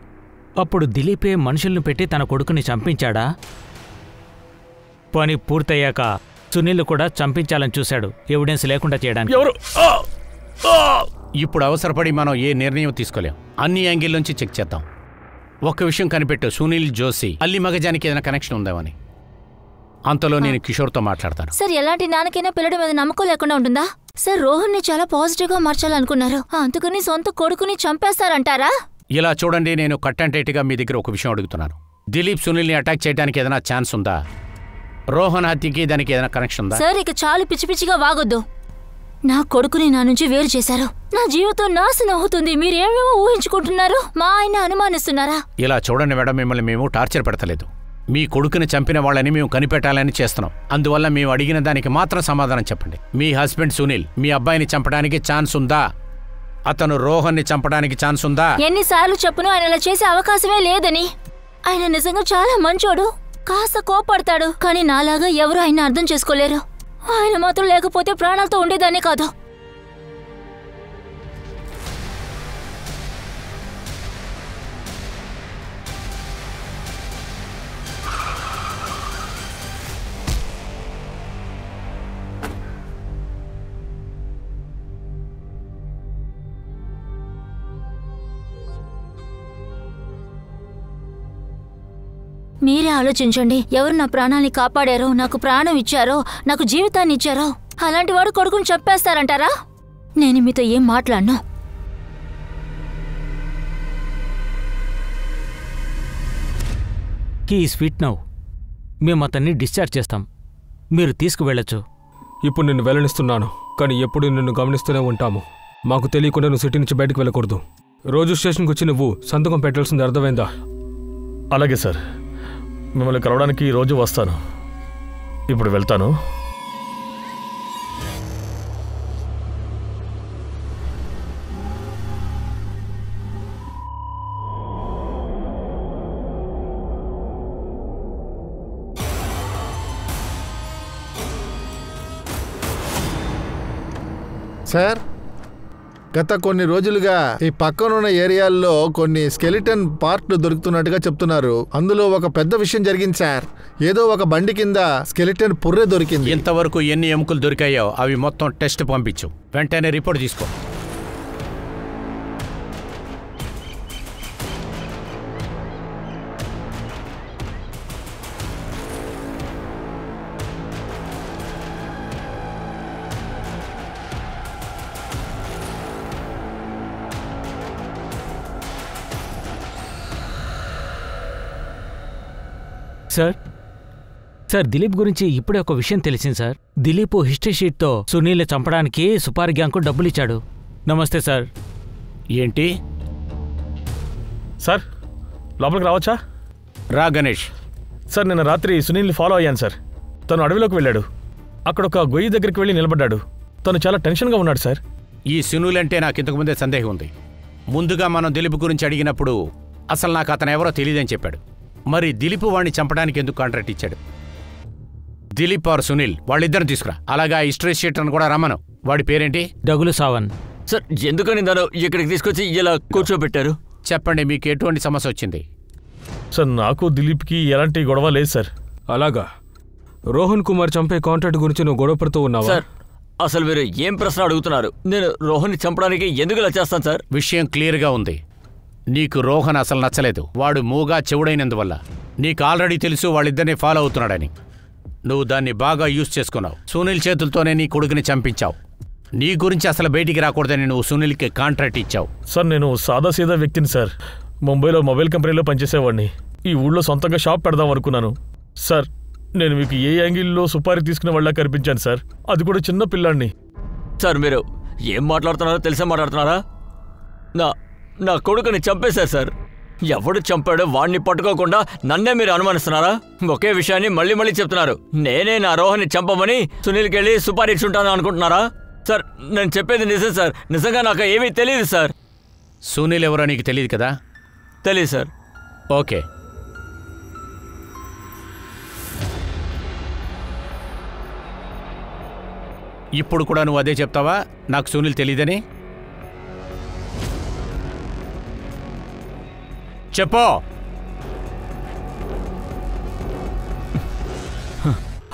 అప్పుడు దిలీపే మనుషుల్ని పెట్టి తన కొడుకుని చంపించాడా? పని పూర్తయ్యాక సునీల్ కూడా చంపించాలని చూశాడు, ఎవిడెన్స్ లేకుండా చేయడానికి. ఎవరు? ఇప్పుడు అవసరపడి మనం ఏ నిర్ణయం తీసుకోలేం. అన్ని యాంగిల్ నుంచి చెక్ చేద్దాం. ఒక్క విషయం కనిపెట్టు, సునీల్ జోషి అల్లి మగజానికి ఏదైనా కనెక్షన్ ఉందామని. అంతలో నేను కిషోర్తో మాట్లాడతాను. సార్ ఎలాంటి నాన్నకైనా పిల్లడి మీద నమ్మకం లేకుండా ఉంటుందా? సార్ రోహన్ని చాలా పాజిటివ్గా మార్చాలనుకున్నారు, అందుకని సొంత కొడుకుని చంపేస్తారంటారా? ఇలా చూడండి, నేను కట్ అండ్ టైట్గా మీ దగ్గర ఒక విషయం అడుగుతున్నాను. దిలీప్ సునీల్ని అటాక్ చేయడానికి ఏదైనా ఛాన్స్ ఉందా? రోహన్ హత్యకి దానికి ఏదైనా కనెక్షన్ ఉందా? సార్ ఇక చాలు పిచ్చి పిచ్చిగా వాగొద్దు. నా కొడుకుని నా నుంచి వేరు చేశారు, నా జీవితం నాశనం అవుతుంది. మీరేమేమో ఊహించుకుంటున్నారు, మా ఆయన అనుమానిస్తున్నారా? ఇలా చూడండి మేడం, మిమ్మల్ని మేము టార్చర్ పెడతలేదు. మీ కొడుకుని చంపిన వాళ్ళని మేము కనిపెట్టాలని చేస్తున్నాం. అందువల్ల మేము అడిగిన దానికి మాత్రం సమాధానం చెప్పండి. మీ హస్బెండ్ సునీల్ మీ అబ్బాయిని చంపడానికి ఛాన్స్ ఉందా? అతను రోహన్ని చంపడానికి ఛాన్స్ ఉందా? ఎన్నిసార్లు చెప్పును ఆయన ఇలా చేసే అవకాశమే లేదని. ఆయన నిజంగా చాలా మంచోడు, కాస్త కోపడతాడు. కానీ నాలాగా ఎవరు ఆయన అర్థం చేసుకోలేరు. ఆయన మాత్రం లేకపోతే ప్రాణాలతో ఉండేదాన్ని కాదు. మీరే ఆలోచించండి, ఎవరు నా ప్రాణాన్ని కాపాడారో, నాకు ప్రాణం ఇచ్చారో, నాకు జీవితాన్ని ఇచ్చారో అలాంటి వాడు కొడుకుని చెప్పేస్తారంటారా? నేను మీతో ఏం మాట్లాడను. He is fit now. మేము అతన్ని డిశ్చార్జ్ చేస్తాం, మీరు తీసుకువెళ్ళొచ్చు. ఇప్పుడు నిన్ను వెళ్ళనిస్తున్నాను, కానీ ఎప్పుడు నిన్ను గమనిస్తూనే ఉంటాము. మాకు తెలియకుండా నువ్వు సిటీ నుంచి బయటకు వెళ్ళకూడదు. రోజు స్టేషన్కి వచ్చి నువ్వు సంతకం పెట్టాల్సింది అర్థమైందా? అలాగే సార్, మిమ్మల్ని కలవడానికి రోజు వస్తాను. ఇప్పుడు వెళ్తాను. సార్, గత కొన్ని రోజులుగా ఈ పక్కనున్న ఏరియాల్లో కొన్ని స్కెలిటన్ పార్ట్లు దొరుకుతున్నట్టుగా చెప్తున్నారు. అందులో ఒక పెద్ద విషయం జరిగింది సార్. ఏదో ఒక బండి కింద స్కెలిటన్ పుర్రె దొరికింది. ఇంతవరకు ఎన్ని ఎముకలు దొరికాయో అవి మొత్తం టెస్ట్ పంపించు, వెంటనే రిపోర్ట్ తీసుకో. సార్ దిలీప్ గురించి ఇప్పుడే ఒక విషయం తెలిసింది సార్. దిలీప్ హిస్టరీ షీట్తో సునీల్ని చంపడానికి సుపారి గ్యాంగ్కు డబ్బులు ఇచ్చాడు. నమస్తే సార్. ఏంటి? సార్ లోపలికి రావచ్చా? రా గణేష్. సార్ నిన్న రాత్రి సునీల్ని ఫాలో అయ్యాను సార్. తను అడవిలోకి వెళ్ళాడు. అక్కడ ఒక గొయ్యి దగ్గరికి వెళ్ళి నిలబడ్డాడు. తను చాలా టెన్షన్గా ఉన్నాడు సార్. ఈ సునీల్ అంటే నాకు ఇంతకు ముందే సందేహం ఉంది. ముందుగా మనం దిలీప్ గురించి అడిగినప్పుడు అసలు నాకు అతను ఎవరో తెలియదని చెప్పాడు. మరి దిలీప్ వాడిని చంపడానికి ఎందుకు కాంట్రాక్ట్ ఇచ్చాడు? దిలీప్ ఆర్ సునీల్ వాళ్ళిద్దరిని తీసుకురా. అలాగా హిస్టరీ షీటర్ని కూడా రమ్మను. వాడి పేరేంటి? డగులు సావన్. సార్ ఎందుకని నన్ను ఇక్కడికి తీసుకొచ్చి ఇలా కూర్చోబెట్టారు? చెప్పండి, మీకు ఎటువంటి సమస్య వచ్చింది? సార్ నాకు దిలీప్కి ఎలాంటి గొడవ లేదు సార్. అలాగా? రోహన్ కుమార్ చంపే కాంట్రాక్ట్ గురించి నువ్వు గొడవ పడుతూ ఉన్నావా? సార్ అసలు మీరు ఏం ప్రశ్న అడుగుతున్నారు? నేను రోహన్ని చంపడానికి ఎందుకు ఇలా చేస్తాను సార్? విషయం క్లియర్గా ఉంది. నీకు రోహన్ అసలు నచ్చలేదు. వాడు మూగా చెవుడైనందువల్ల. నీకు ఆల్రెడీ తెలుసు వాళ్ళిద్దరిని ఫాలో అవుతున్నాడని. నువ్వు దాన్ని బాగా యూజ్ చేసుకున్నావు. సునీల్ చేతులతోనే నీ కొడుకుని చంపించావు. నీ గురించి అసలు బయటికి రాకూడదని నువ్వు సునీల్కి కాంట్రాక్ట్ ఇచ్చావు. సార్ నేను సాదాసీదా వ్యక్తిని సార్. ముంబైలో మొబైల్ కంపెనీలో పనిచేసేవాడిని. ఈ ఊళ్ళో సొంతంగా షాప్ పెడదాం అనుకున్నాను. సార్ నేను మీకు ఏ యాంగిల్లో సుపారీ తీసుకునే వాళ్ళ కనిపించాను సార్. అది కూడా చిన్న పిల్లాడిని. సార్ మీరు ఏం మాట్లాడుతున్నారో తెలిసే మాట్లాడుతున్నారా? నా కొడుకుని చంపేశారు సార్. ఎవడు చంపాడో వాడిని పట్టుకోకుండా నన్నే మీరు అనుమానిస్తున్నారా? ఒకే విషయాన్ని మళ్ళీ మళ్ళీ చెప్తున్నారు. నేనే నా రోహన్ని చంపమని సునీల్కి వెళ్ళి సుపారీ ఇచ్చుంటాను అనుకుంటున్నారా? సార్ నేను చెప్పేది నిజం సార్. నిజంగా నాకు ఏమీ తెలియదు సార్. సునీల్ ఎవరో నీకు తెలియదు కదా? తెలియదు సార్. ఓకే, ఇప్పుడు కూడా నువ్వు అదే చెప్తావా? నాకు సునీల్ తెలీదని చెప్పు.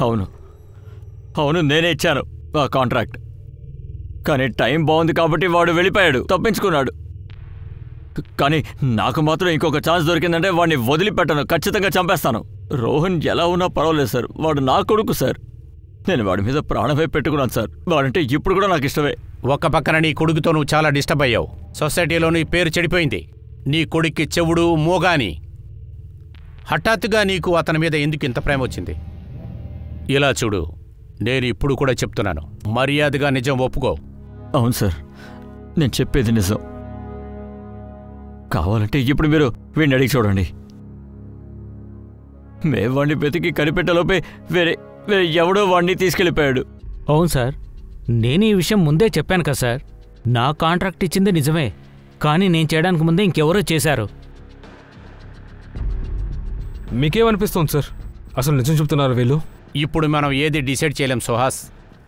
అవును నేనే ఇచ్చాను ఆ కాంట్రాక్ట్. కానీ టైం బాగుంది కాబట్టి వాడు వెళ్ళిపోయాడు, తప్పించుకున్నాడు. కానీ నాకు మాత్రం ఇంకొక ఛాన్స్ దొరికిందంటే వాడిని వదిలిపెట్టను, ఖచ్చితంగా చంపేస్తాను. రోహన్ ఎలా ఉన్నా పర్వాలేదు సార్. వాడు నా కొడుకు సార్. నేను వాడి మీద ప్రాణమే పెట్టుకున్నాను సార్. వాడంటే ఇప్పుడు కూడా నాకు ఇష్టమే. ఒక పక్కన నీ కొడుకుతో నువ్వు చాలా డిస్టర్బ్ అయ్యావు. సొసైటీలో నీ పేరు చెడిపోయింది. నీ కొడుక్కి చెవుడు మోగాని. హఠాత్తుగా నీకు అతని మీద ఎందుకు ఇంత ప్రేమ వచ్చింది? ఇలా చూడు, నేను ఇప్పుడు కూడా చెప్తున్నాను, మర్యాదగా నిజం ఒప్పుకో. అవును సార్, నేను చెప్పేది నిజం. కావాలంటే ఇప్పుడు మీరు వీడిని అడిగి చూడండి. మేము వాడిని వెతికి కనిపెట్టలోపే వేరే ఎవడో వాడిని తీసుకెళ్ళిపోయాడు. అవును సార్, నేను ఈ విషయం ముందే చెప్పాను కదా సార్. నా కాంట్రాక్ట్ ఇచ్చింది నిజమే, కానీ నేను చేయడానికి ముందే ఇంకెవరో చేశారు. మీకేమనిపిస్తుంది సార్? అసలు నిజం చెప్తున్నారు వీళ్ళు? ఇప్పుడు మనం ఏది డిసైడ్ చేయలేం సుహాస్.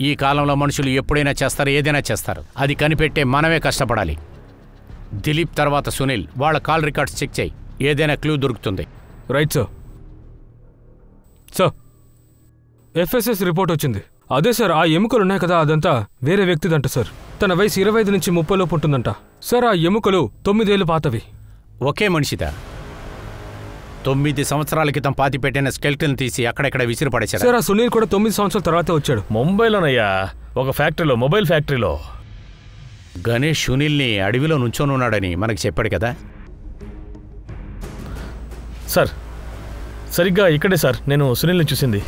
ఈ కాలంలో మనుషులు ఎప్పుడైనా చేస్తారు, ఏదైనా చేస్తారు. అది కనిపెట్టే మనమే కష్టపడాలి. దిలీప్ తర్వాత సునీల్, వాళ్ళ కాల్ రికార్డ్స్ చెక్ చేయి. ఏదైనా క్లూ దొరుకుతుంది. Right sir. Sir FSS report వచ్చింది. అదే సార్, ఆ ఎముకలు ఉన్నాయి కదా, అదంతా వేరే వ్యక్తిదంట సార్. తన వయసు 25 నుంచి 30 లోపు ఉంటుందంట సార్. ఆ ఎముకలు 9 ఏళ్ళు పాతవి. ఒకే మనిషిదా? 9 సంవత్సరాల క్రితం పాతి పెట్టిన స్కెల్టన్ తీసి అక్కడెక్కడ విసిరి పడేశారు సార్. ఆ సునీల్ కూడా 9 సంవత్సరాల తర్వాతే వచ్చాడు. ముంబైలోనయ్యా, ఒక ఫ్యాక్టరీలో, మొబైల్ ఫ్యాక్టరీలో. గణేష్ సునీల్ని అడవిలో నుంచోనున్నాడని మనకు చెప్పాడు కదా సార్. సరిగ్గా ఇక్కడే సార్ నేను సునీల్ని చూసింది.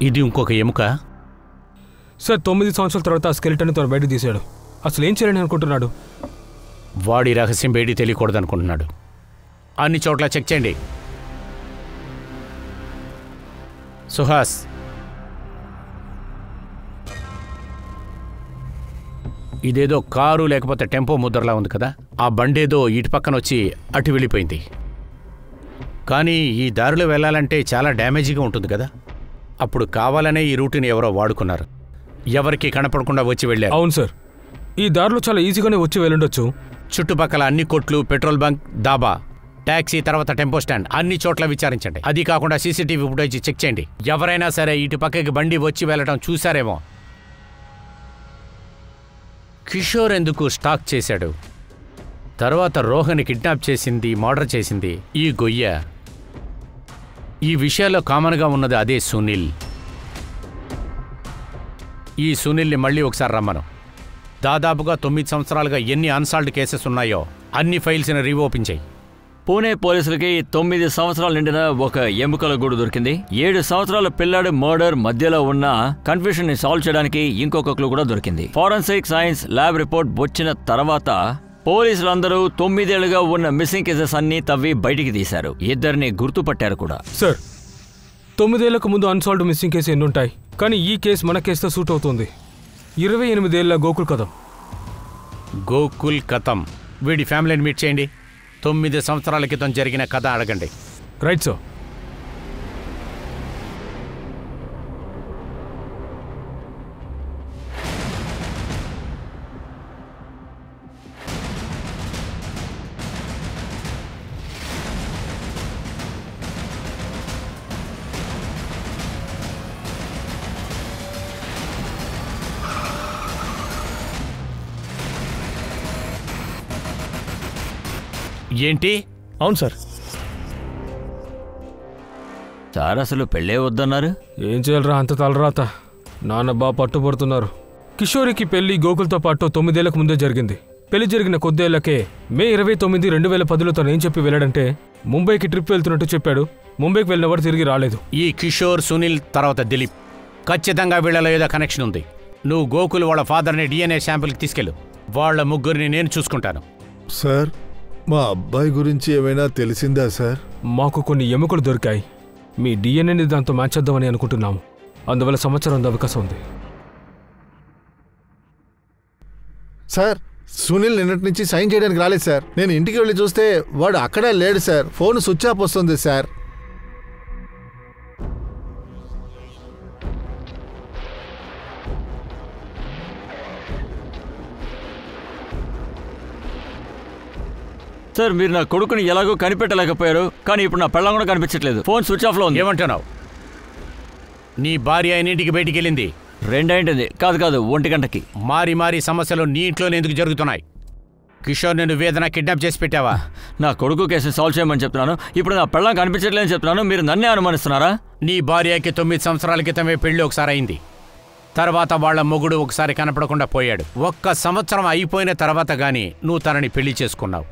ఇది ఇంకొక ఎముక సార్. 9 సంవత్సరాల తర్వాత ఆ స్కెలిటన్ తను బయటకు తీశాడు. అసలు ఏం చేయాలని అనుకుంటున్నాడు? వాడి రహస్యం బయటికి తెలియకూడదనుకుంటున్నాడు. అన్ని చోట్ల చెక్ చేయండి. సుహాస్, ఇదేదో కారు లేకపోతే టెంపో ముద్రలా ఉంది కదా. ఆ బండేదో ఇటు పక్కన వచ్చి అటు వెళ్ళిపోయింది. కానీ ఈ దారిలో వెళ్ళాలంటే చాలా డ్యామేజీగా ఉంటుంది కదా. అప్పుడు కావాలనే ఈ రూట్ని ఎవరో వాడుకున్నారు. ఎవరికి కనపడకుండా వచ్చి వెళ్ళారు. అవును సార్, ఈ దారిలో చాలా ఈజీగానే వచ్చి వెళ్ళుండొచ్చు. చుట్టుపక్కల అన్ని కొట్లు, పెట్రోల్ బంక్, దాబా, ట్యాక్సీ, తర్వాత టెంపో స్టాండ్ అన్ని చోట్ల విచారించండి. అది కాకుండా సీసీటీవీ ఫుటేజ్ చెక్ చేయండి. ఎవరైనా సరే ఇటు పక్కకి బండి వచ్చి వెళ్ళటం చూశారేమో. కిషోర్ ఎందుకు స్టాక్ చేశాడు? తర్వాత రోహన్ కిడ్నాప్ చేసింది, మర్డర్ చేసింది ఈ గొయ్య. ఈ విషయాల్లో కామన్గా ఉన్నది అదే సునీల్. ఈ సునీల్ని మళ్ళీ ఒకసారి రమ్మను. దాదాపుగా 9 సంవత్సరాలుగా ఎన్ని అన్సాల్వ్డ్ కేసెస్ ఉన్నాయో అన్ని ఫైల్స్ని రీఓపెన్ చేయి. పూణే పోలీసులకి 9 సంవత్సరాలు నిండిన ఒక ఎముకల గూడు దొరికింది. 7 సంవత్సరాల పిల్లాడి మర్డర్ మధ్యలో ఉన్న కన్ఫ్యూషన్ ని సాల్వ్ చేయడానికి ఇంకొక క్లూ కూడా దొరికింది. ఫోరెన్సిక్ సైన్స్ ల్యాబ్ రిపోర్ట్ వచ్చిన తర్వాత పోలీసులందరూ 9 ఏళ్లుగా ఉన్న మిస్సింగ్ కేసెస్ అన్ని తవ్వి బయటికి తీశారు. ఇద్దరిని గుర్తుపట్టారు కూడా. సార్ 9 ఏళ్లకు ముందు అన్సాల్వ్డ్ మిస్సింగ్ కేసు ఎన్నుంటాయి, కానీ ఈ కేసు మన కేసుతో సూట్ అవుతుంది. 28 ఏళ్ల గోకుల్ కథం. గోకుల్ కథం. వీడి ఫ్యామిలీని మీట్ చేయండి. 9 సంవత్సరాల క్రితం జరిగిన కథ అడగండి. Right sir. ఏంటి? అవును సార్. సార్ అసలు పెళ్ళే వద్దన్నారు. ఏం చేయాలరా అంత తలరాత. నాన్న బాగా పట్టుబడుతున్నారు. కిషోరికి పెళ్లి గోకుల్తో పాటు 9 ఏళ్లకు ముందే జరిగింది. పెళ్లి జరిగిన కొద్దేళ్లకే మే 29, 2010లో తను ఏం చెప్పి వెళ్ళాడంటే ముంబైకి ట్రిప్ వెళ్తున్నట్టు చెప్పాడు. ముంబైకి వెళ్ళినవాడు తిరిగి రాలేదు. ఈ కిషోర్, సునీల్ తర్వాత దిలీప్, ఖచ్చితంగా వీళ్ళలో ఏదో కనెక్షన్ ఉంది. నువ్వు గోకుల్ వాళ్ళ ఫాదర్ని DNA శాంపిల్కి తీసుకెళ్ళు. వాళ్ళ ముగ్గురిని నేను చూసుకుంటాను. సార్, మా అబ్బాయి గురించి ఏమైనా తెలిసిందా సార్? మాకు కొన్ని ఎముకలు దొరికాయి. మీ డిఎన్ఏని దాంతో మ్యాచ్ చేద్దామని అనుకుంటున్నాము. అందువల్ల సంవత్సరం అవకాశం ఉంది. సార్, సునీల్ నిన్నటి నుంచి సైన్ చేయడానికి రాలేదు సార్. నేను ఇంటికి వెళ్ళి చూస్తే వాడు అక్కడే లేడు సార్. ఫోన్ స్విచ్ ఆఫ్ వస్తుంది సార్. సార్, మీరు నా కొడుకుని ఎలాగో కనిపెట్టలేకపోయారు, కానీ ఇప్పుడు నా పెళ్ళం కూడా కనిపించట్లేదు. ఫోన్ స్విచ్ ఆఫ్లో ఉంది. ఏమంటున్నావు? నీ భార్య ఇంటికి బయటికి వెళ్ళింది. 2 అయింటుంది. కాదు 1 గంటకి. మారి సమస్యలు నీ ఇంట్లోనే ఎందుకు జరుగుతున్నాయి? కిషోర్ నేను వేదన కిడ్నాప్ చేసి పెట్టావా? నా కొడుకు కేసు సాల్వ్ చేయమని చెప్తున్నాను. ఇప్పుడు నా పెళ్ళం కనిపించట్లేదని చెప్తున్నాను. మీరు నన్నే అనుమానిస్తున్నారా? నీ భార్యకి 9 సంవత్సరాల క్రితమే పెళ్లి ఒకసారి అయింది. తర్వాత వాళ్ళ మొగుడు ఒకసారి కనపడకుండా పోయాడు. 1 సంవత్సరం అయిపోయిన తర్వాత గానీ నువ్వు తనని పెళ్లి చేసుకున్నావు.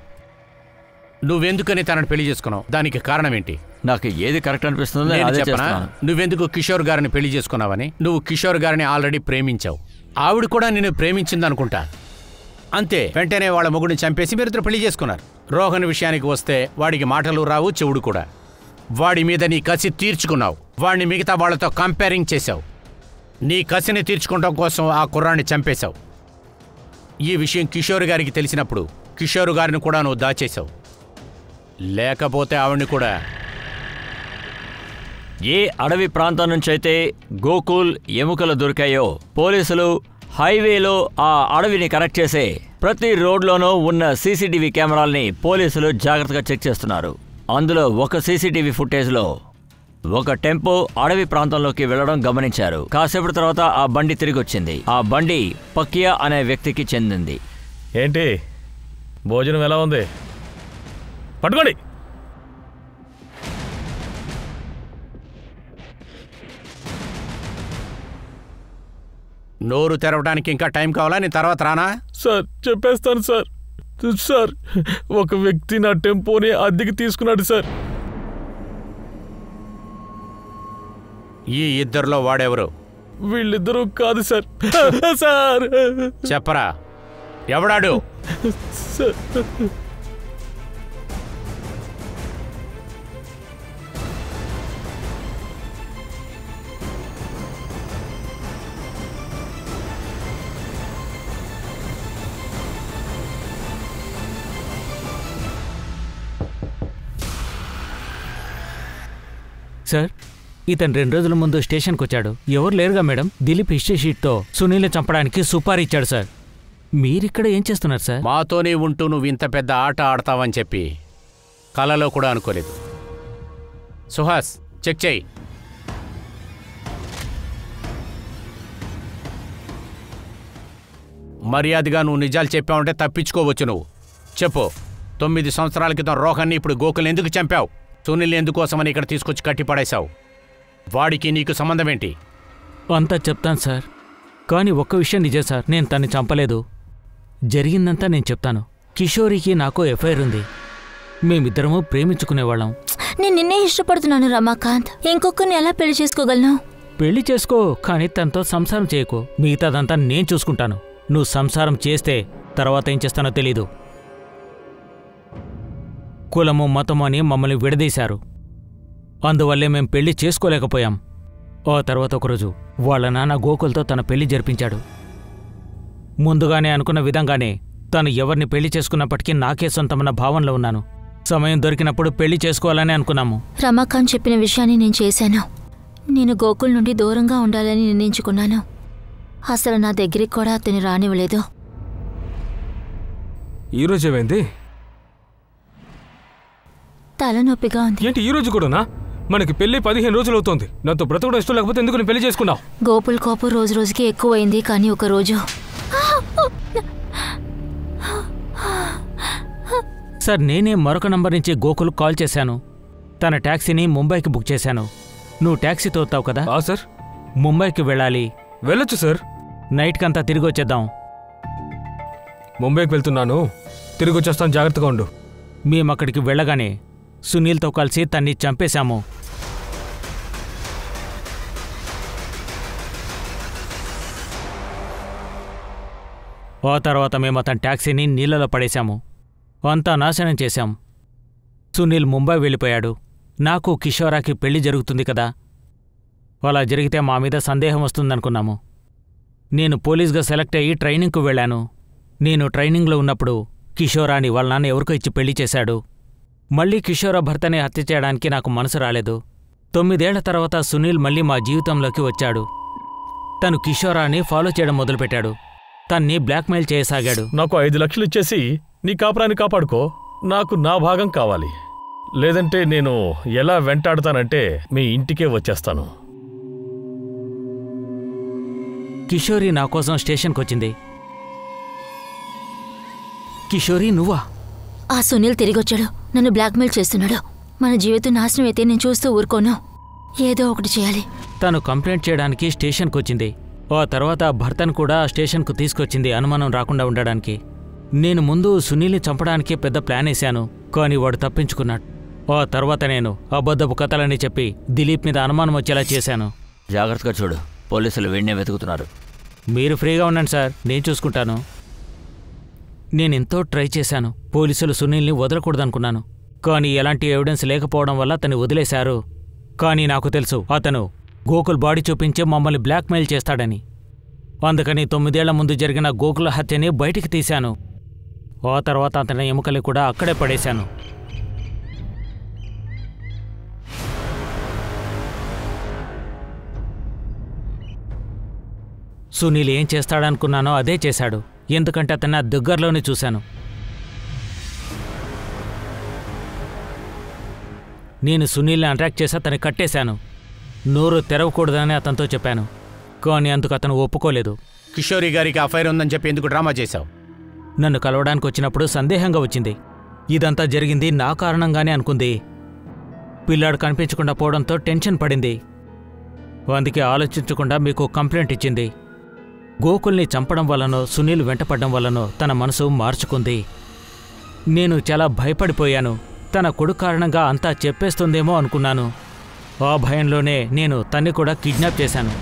నువ్వెందుకని తనని పెళ్లి చేసుకున్నావు? దానికి కారణం ఏంటి? నాకు ఏది కరెక్ట్ అనిపిస్తుందో అదే చేస్తున్నాను. నువ్వెందుకు కిషోర్ గారిని పెళ్లి చేసుకున్నావని? నువ్వు కిషోర్ గారిని ఆల్రెడీ ప్రేమించావు. ఆవిడ కూడా నిన్ను ప్రేమించిందనుకుంటా. అంతే, వెంటనే వాళ్ళ మొగుడిని చంపేసి మీరిద్దరు పెళ్లి చేసుకున్నారు. రోహన్ విషయానికి వస్తే వాడికి మాటలు రావు, చెవుడు కూడా. వాడి మీద నీ కసి తీర్చుకున్నావు. వాడిని మిగతా వాళ్లతో కంపేరింగ్ చేశావు. నీ కసిని తీర్చుకోవడం కోసం ఆ కుర్రాన్ని చంపేశావు. ఈ విషయం కిషోర్ గారికి తెలిసినప్పుడు కిషోర్ గారిని కూడా నువ్వు దాచేశావు. లేకపోతే ఆవిడ్ని కూడా. ఏ అడవి ప్రాంతం నుంచి అయితే గోకుల్ ఎముకలు దొరికాయో పోలీసులు హైవేలో ఆ అడవిని కనెక్ట్ చేసే ప్రతి రోడ్లోనూ ఉన్న సీసీటీవీ కెమెరాల్ని పోలీసులు జాగ్రత్తగా చెక్ చేస్తున్నారు. అందులో ఒక సీసీటీవీ ఫుటేజ్లో ఒక టెంపో అడవి ప్రాంతంలోకి వెళ్లడం గమనించారు. కాసేపటి తర్వాత ఆ బండి తిరిగి వచ్చింది. ఆ బండి పక్కియా అనే వ్యక్తికి చెందింది. ఏంటి భోజనం ఎలా ఉంది? పట్టుకోండి. నోరు తెరవడానికి ఇంకా టైం కావాలా? నేను తర్వాత రానా? సార్ చెప్పేస్తాను సార్. సార్, ఒక వ్యక్తి నా టెంపోని అద్దెకి తీసుకున్నాడు సార్. ఈ ఇద్దరిలో వాడెవరు? వీళ్ళిద్దరూ కాదు సార్. సార్ చెప్పరా, ఎవడాడు? సార్, సార్, ఇతను 2 రోజుల ముందు స్టేషన్కి వచ్చాడు. ఎవరు లేరుగా మేడం. దిలీప్ హిస్టరీ షీట్తో సునీల్ని చంపడానికి సుపారీ ఇచ్చాడు సార్. మీరిక్కడ ఏం చేస్తున్నారు సార్? మాతోనే ఉంటూ నువ్వు ఇంత పెద్ద ఆట ఆడతావని చెప్పి కలలో కూడా అనుకోలేదు. సుహాస్, చెక్ చేయి. మర్యాదగా నువ్వు నిజాలు చెప్పావంటే తప్పించుకోవచ్చు. నువ్వు చెప్పు. 9 సంవత్సరాల క్రితం రోహన్ని ఇప్పుడు గోకుల్ని ఎందుకు చంపావు? సునీల్ని ఎందుకోసమని ఇక్కడ తీసుకొచ్చి కట్టి పడేశావు? వాడికి నీకు సంబంధం ఏంటి? అంతా చెప్తాను సార్, కానీ ఒక్క విషయం నిజం సార్, నేను తన్ని చంపలేదు. జరిగిందంతా నేను చెప్తాను. కిషోరికి నాకు ఎఫ్ఐఆర్ ఉంది. మేమిద్దరము ప్రేమించుకునేవాళ్ళం. నేను నిన్నే ఇష్టపడుతున్నాను రమాకాంత్. ఇంకొకరిని ఎలా పెళ్లి చేసుకోగలను? పెళ్లి చేసుకో, కానీ తనతో సంసారం చేయకు. మిగతాదంతా నేను చూసుకుంటాను. నువ్వు సంసారం చేస్తే తర్వాత ఏం చేస్తానో తెలీదు. కులము మతము అని మమ్మల్ని విడదీశారు. అందువల్లే మేం పెళ్లి చేసుకోలేకపోయాం. ఆ తర్వాత ఒకరోజు వాళ్ళ నాన్న గోకుల్తో తన పెళ్లి జరిపించాడు. ముందుగానే అనుకున్న విధంగానే తను ఎవరిని పెళ్లి చేసుకున్నప్పటికీ నాకే సొంతమన్న భావనలో ఉన్నాను. సమయం దొరికినప్పుడు పెళ్లి చేసుకోవాలని అనుకున్నాము. రమాకాంత్ చెప్పిన విషయాన్ని నేను చేశాను. నేను గోకుల్ నుండి దూరంగా ఉండాలని నిర్ణయించుకున్నాను. అసలు నా దగ్గరికి కూడా అతని రానివ్వలేదు. ఈరోజు ఏమైంది? తలనొప్పిగా ఉంది. ఏంటి ఈరోజు కూడానా? మనకి పెళ్లి 15 రోజులు అవుతోంది. నాతో బ్రతకడం ఇష్టం లేకపోతే ఎందుకు నేను పెళ్లి చేసుకున్నావు? గోకుల్ కోపం రోజు రోజుకి ఎక్కువైంది. కానీ ఒకరోజు సార్, నేనే మరొక నంబర్ నుంచి గోకుల్ కాల్ చేశాను. తన ట్యాక్సీని ముంబైకి బుక్ చేశాను. నువ్వు ట్యాక్సీ తోతావు కదా? సార్, ముంబైకి వెళ్ళాలి. వెళ్ళొచ్చు సార్. నైట్కంతా తిరిగి వచ్చేద్దాం. ముంబైకి వెళ్తున్నాను, తిరిగి వచ్చేస్తాను, జాగ్రత్తగా ఉండు. మేమక్కడికి వెళ్ళగానే సునీల్తో కలిసి తన్ని చంపేశాము. ఆ తర్వాత మేము అతని ట్యాక్సీని నీళ్లలో పడేశాము. అంతా నాశనం చేశాం. సునీల్ ముంబై వెళ్ళిపోయాడు. నాకు కిషోరాకి పెళ్లి జరుగుతుంది కదా. అలా జరిగితే మా మీద సందేహం వస్తుందనుకున్నాము. నేను పోలీస్గా సెలెక్ట్ అయ్యి ట్రైనింగ్కు వెళ్ళాను. నేను ట్రైనింగ్లో ఉన్నప్పుడు కిషోరాని వాళ్ళ నాన్న ఎవరికో ఇచ్చి పెళ్లి చేశాడు. మళ్ళీ కిషోరా భర్తని హత్య చేయడానికి నాకు మనసు రాలేదు. 9 ఏళ్ల తర్వాత సునీల్ మళ్ళీ మా జీవితంలోకి వచ్చాడు. తను కిషోరాని ఫాలో చేయడం మొదలుపెట్టాడు. తన్ని బ్లాక్మెయిల్ చేయసాగాడు. నాకు 5 లక్షలు ఇచ్చేసి నీ కాపురాన్ని కాపాడుకో, నాకు నా భాగం కావాలి. లేదంటే నేను ఎలా వెంటాడుతానంటే మీ ఇంటికే వచ్చేస్తాను. కిషోరి నా కోసం స్టేషన్కొచ్చింది. కిషోరి, నువ్వా? ఆ సునీల్ తిరిగొచ్చాడు. నన్ను బ్లాక్మెయిల్ చేస్తున్నాడు. మన జీవితం నాశనం అయితే నేను చూస్తూ ఊరుకోను. ఏదో ఒకటి చేయాలి. తను కంప్లైంట్ చేయడానికి స్టేషన్కొచ్చింది. ఆ తర్వాత భర్తను కూడా స్టేషన్కు తీసుకొచ్చింది, అనుమానం రాకుండా ఉండడానికి. నేను ముందు సునీల్ని చంపడానికి పెద్ద ప్లాన్ వేశాను, కానీ వాడు తప్పించుకున్నాడు. ఆ తర్వాత నేను అబద్ధపు కథలని చెప్పి దిలీప్ మీద అనుమానం వచ్చేలా చేశాను. జాగ్రత్తగా చూడు, పోలీసులు వీడినే వెతుకుతున్నారు. మీరు ఫ్రీగా ఉండండి సార్, నేను చూసుకుంటాను. నేనెంతో ట్రై చేశాను. పోలీసులు సునీల్ని వదలకూడదనుకున్నాను, కానీ ఎలాంటి ఎవిడెన్స్ లేకపోవడం వల్ల అతన్ని వదిలేశారు. కానీ నాకు తెలుసు అతను గోకుల్ బాడీ చూపించి మమ్మల్ని బ్లాక్మెయిల్ చేస్తాడని. అందుకని 9 ఏళ్ల ముందు జరిగిన గోకుల హత్యని బయటికి తీశాను. ఆ తర్వాత అతని ఎముకలు కూడా అక్కడే పడేశాను. సునీల్ ఏం చేస్తాడనుకున్నానో అదే చేశాడు. ఎందుకంటే అతన్ని నా దగ్గరలోనే చూశాను. నేను సునీల్ని అట్రాక్ట్ చేసి అతన్ని కట్టేశాను. నోరు తెరవకూడదని అతనితో చెప్పాను, కానీ అందుకు అతను ఒప్పుకోలేదు. కిషోరి గారికి అఫైర్ ఉందని చెప్పి ఎందుకు డ్రామా చేశావు? నన్ను కలవడానికి వచ్చినప్పుడు సందేహంగా వచ్చింది. ఇదంతా జరిగింది నా కారణంగానే అనుకుంది. పిల్లాడు కనిపించకుండా పోవడంతో టెన్షన్ పడింది. అందుకే ఆలోచించకుండా మీకు కంప్లైంట్ ఇచ్చింది. గోకుల్ని చంపడం వల్లనో సునీల్ వెంటపడ్డం వల్లనో తన మనసు మార్చుకుంది. నేను చాలా భయపడిపోయాను. తన కొడుకు కారణంగా అంతా చెప్పేస్తుందేమో అనుకున్నాను. ఆ భయంలోనే నేను తన్ని కూడా కిడ్నాప్ చేశాను.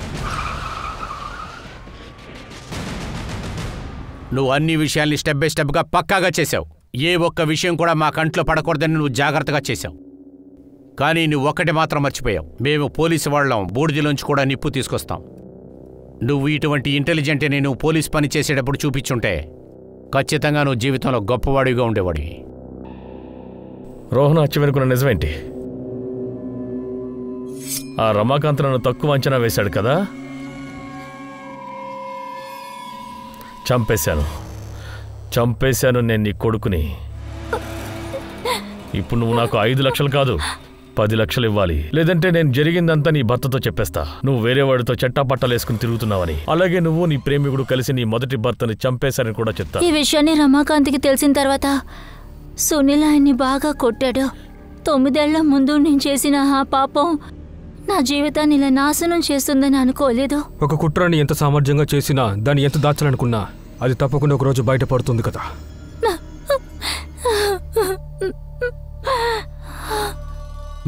నువ్వు అన్ని విషయాల్ని స్టెప్ బై స్టెప్గా పక్కాగా చేశావు. ఏ ఒక్క విషయం కూడా మా కంట్లో పడకూడదని నువ్వు జాగ్రత్తగా చేశావు. కానీ నువ్వు ఒక్కటి మాత్రం మర్చిపోయావు. మేము పోలీసు వాళ్ళం, బూడిదలోంచి కూడా నిప్పు తీసుకొస్తాం. నువ్వు ఇటువంటి ఇంటెలిజెంట్ అని నువ్వు పోలీస్ పని చేసేటప్పుడు చూపించుంటే ఖచ్చితంగా నువ్వు జీవితంలో గొప్పవాడిగా ఉండేవాడివి. రోహన్ హత్య వెనుకున్న నిజమేంటి? ఆ రమాకాంత్ నన్ను తక్కువ అంచనా వేశాడు కదా. చంపేశాను నేను నీ కొడుకుని. ఇప్పుడు నువ్వు నాకు 5 లక్షలు కాదు 10 లక్షలు ఇవ్వాలి. లేదంటే నేను జరిగిందంతా నీ భర్తతో చెప్పేస్తా. నువ్వు వేరే వాడితో చెట్టాపట్టాలేసుకుని తిరుగుతున్నావని, అలాగే నువ్వు నీ ప్రేమికుడు కలిసి నీ మొదటి భర్తని చంపేశారని కూడా చెప్తా. ఈ విషయాన్ని రమాకాంత్కి తెలిసిన తర్వాత సునీల్ ఆయన్ని బాగా కొట్టాడు. 9 ఏళ్ల ముందు నేను చేసిన ఆ పాపం నా జీవితాన్ని ఇలా నాశనం చేస్తుందని అనుకోలేదు. ఒక కుట్రాన్ని ఎంత సామర్థ్యంగా చేసినా, దాన్ని ఎంత దాచాలనుకున్నా అది తప్పకుండా ఒకరోజు బయటపడుతుంది కదా.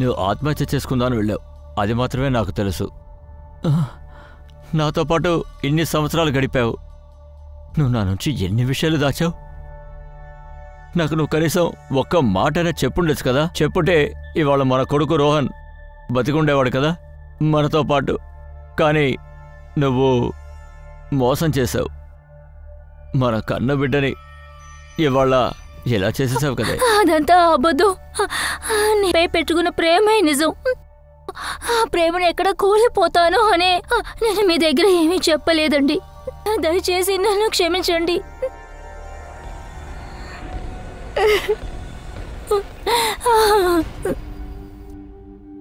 నువ్వు ఆత్మహత్య చేసుకుందాని వెళ్ళావు, అది మాత్రమే నాకు తెలుసు. నాతో పాటు ఇన్ని సంవత్సరాలు గడిపావు. నువ్వు నా నుంచి ఎన్ని విషయాలు దాచావు. నాకు నువ్వు కనీసం ఒక్క మాటైనా చెప్పుండొచ్చు కదా. చెప్పుంటే ఇవాళ మన కొడుకు రోహన్ బతికుండేవాడు కదా మనతో పాటు. కానీ నువ్వు మోసం చేశావు. మన కన్న బిడ్డని ఇవాళ ఎలా చేసేసావు కదా. అదంతా అబద్ధం. నీపై పెట్టుకున్న ప్రేమే నిజం. ఆ ప్రేమను ఎక్కడ కూలిపోతాను అనే నేను మీ దగ్గర ఏమీ చెప్పలేదండి. దయచేసి నన్ను క్షమించండి.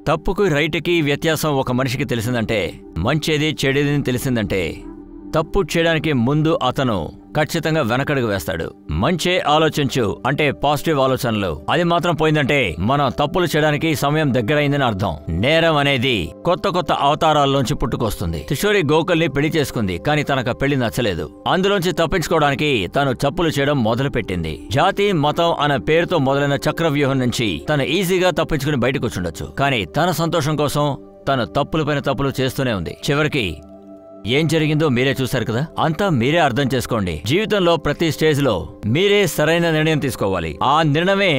తప్పుకు రైట్కి వ్యత్యాసం ఒక మనిషికి తెలిసిందంటే, మంచేది చెడేది తెలిసిందంటే, తప్పు చేయడానికి ముందు అతను ఖచ్చితంగా వెనకడుగు వేస్తాడు. మంచే ఆలోచించు అంటే పాజిటివ్ ఆలోచనలు. అది మాత్రం పోయిందంటే మనం తప్పులు చేయడానికి సమయం దగ్గరైందని అర్థం. నేరం అనేది కొత్త కొత్త అవతారాల్లోంచి పుట్టుకొస్తుంది. కిషోరి గోకుల్ని పెళ్లి చేసుకుంది, కానీ తనకు పెళ్లి నచ్చలేదు. అందులోంచి తప్పించుకోవడానికి తను తప్పులు చేయడం మొదలుపెట్టింది. జాతి మతం అనే పేరుతో మొదలైన చక్రవ్యూహం నుంచి తను ఈజీగా తప్పించుకుని బయటకు వచ్చుండొచ్చు. కానీ తన సంతోషం కోసం తను తప్పులపైన తప్పులు చేస్తూనే ఉంది. చివరికి ఏం జరిగిందో మీరే చూశారు కదా. అంతా మీరే అర్థం చేసుకోండి. జీవితంలో ప్రతి స్టేజ్లో మీరే సరైన నిర్ణయం తీసుకోవాలి. ఆ నిర్ణయమే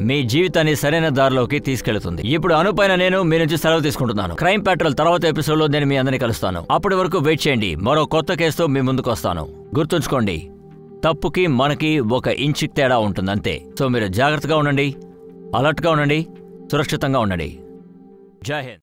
మీ జీవితాన్ని సరైన దారిలోకి తీసుకెళ్తుంది. ఇప్పుడు అనుపైన నేను మీ నుంచి సెలవు తీసుకుంటున్నాను. క్రైమ్ పెట్రోల్ తర్వాత ఎపిసోడ్లో నేను మీ అందరినీ కలుస్తాను. అప్పటి వరకు వెయిట్ చేయండి. మరో కొత్త కేసుతో మీ ముందుకు వస్తాను. గుర్తుంచుకోండి, తప్పుకి మనకి 1 ఇంచు తేడా ఉంటుంది అంతే. సో మీరు జాగ్రత్తగా ఉండండి, అలర్ట్గా ఉండండి, సురక్షితంగా ఉండండి. జై హింద్.